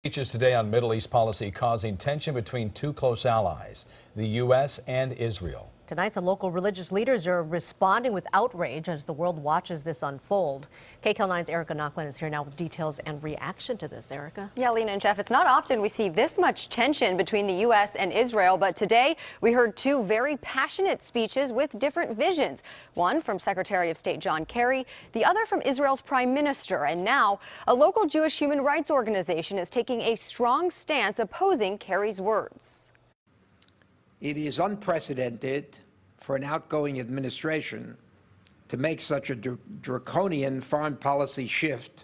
Speeches today on Middle East policy causing tension between two close allies, the U.S. and Israel. Tonight, some local religious leaders are responding with outrage as the world watches this unfold. KCAL9's Erica Nochlin is here now with details and reaction to this. Erica? Yeah, Lena and Jeff, it's not often we see this much tension between the U.S. and Israel, but today we heard two very passionate speeches with different visions. One from Secretary of State John Kerry, the other from Israel's Prime Minister. And now a local Jewish human rights organization is taking a strong stance opposing Kerry's words. It is unprecedented for an outgoing administration to make such a draconian foreign policy shift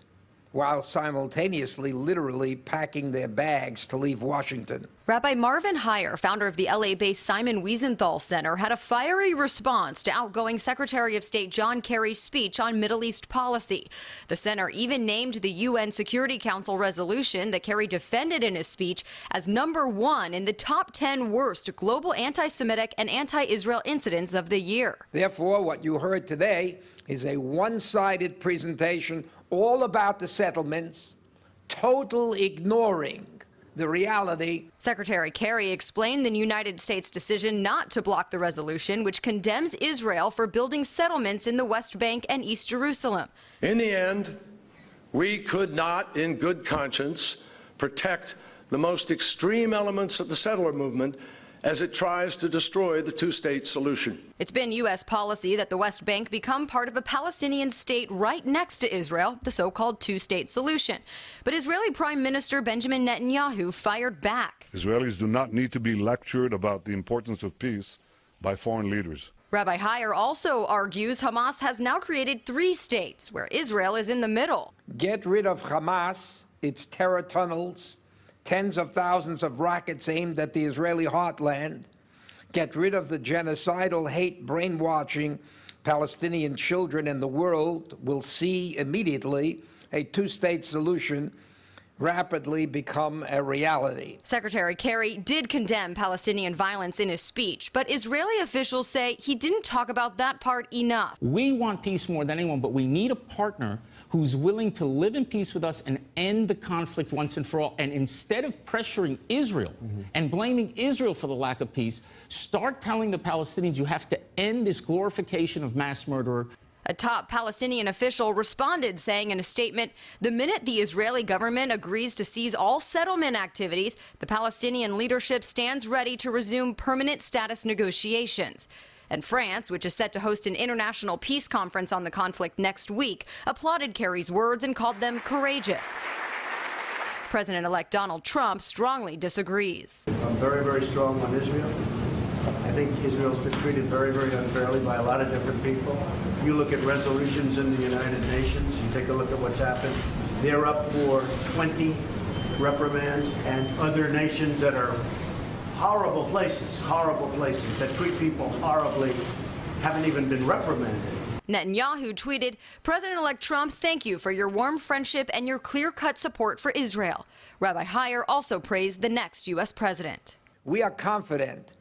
while simultaneously literally packing their bags to leave Washington. Rabbi Marvin Heyer, founder of the LA-based Simon Wiesenthal Center, had a fiery response to outgoing Secretary of State John Kerry's speech on Middle East policy. The center even named the UN Security Council resolution that Kerry defended in his speech as #1 in the top 10 worst global anti-Semitic and anti-Israel incidents of the year. Therefore, what you heard today is a one-sided presentation all about the settlements, total ignoring the reality. Secretary Kerry explained the United States' decision not to block the resolution, which condemns Israel for building settlements in the West Bank and East Jerusalem. In the end, we could not, in good conscience, protect the most extreme elements of the settler movement as it tries to destroy the two-state solution. It's been U.S. policy that the West Bank become part of a Palestinian state right next to Israel, the so-called two-state solution. But Israeli Prime Minister Benjamin Netanyahu fired back. Israelis do not need to be lectured about the importance of peace by foreign leaders. Rabbi Heyer also argues Hamas has now created 3 states where Israel is in the middle. Get rid of Hamas, its terror tunnels, tens of thousands of rockets aimed at the Israeli heartland. Get rid of the genocidal hate brainwashing Palestinian children, and the world will see immediately a two-state solution rapidly become a reality. Secretary Kerry did condemn Palestinian violence in his speech, but Israeli officials say he didn't talk about that part enough. We want peace more than anyone, but we need a partner who's willing to live in peace with us and end the conflict once and for all. And instead of pressuring Israel and blaming Israel for the lack of peace, start telling the Palestinians you have to end this glorification of mass murderer. A top Palestinian official responded, saying in a statement, the minute the Israeli government agrees to cease all settlement activities, the Palestinian leadership stands ready to resume permanent status negotiations. And France, which is set to host an international peace conference on the conflict next week, applauded Kerry's words and called them courageous. President-elect Donald Trump strongly disagrees. I'm very, very strong on Israel. I think Israel's been treated very, very unfairly by a lot of different people. You look at resolutions in the United Nations, you take a look at what's happened. They're up for 20 reprimands, and other nations that are horrible places that treat people horribly haven't even been reprimanded. Netanyahu tweeted, President-elect Trump, thank you for your warm friendship and your clear-cut support for Israel. Rabbi Heyer also praised the next U.S. president. We are confident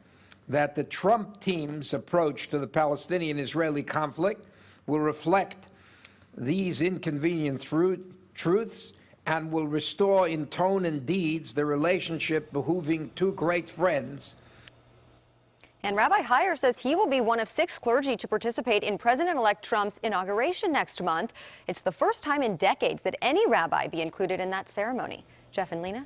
that the Trump team's approach to the Palestinian-Israeli conflict will reflect these inconvenient truths and will restore in tone and deeds the relationship behooving two great friends. And Rabbi Heyer says he will be one of 6 clergy to participate in President-elect Trump's inauguration next month. It's the first time in decades that any rabbi be included in that ceremony. Jeff and Lena?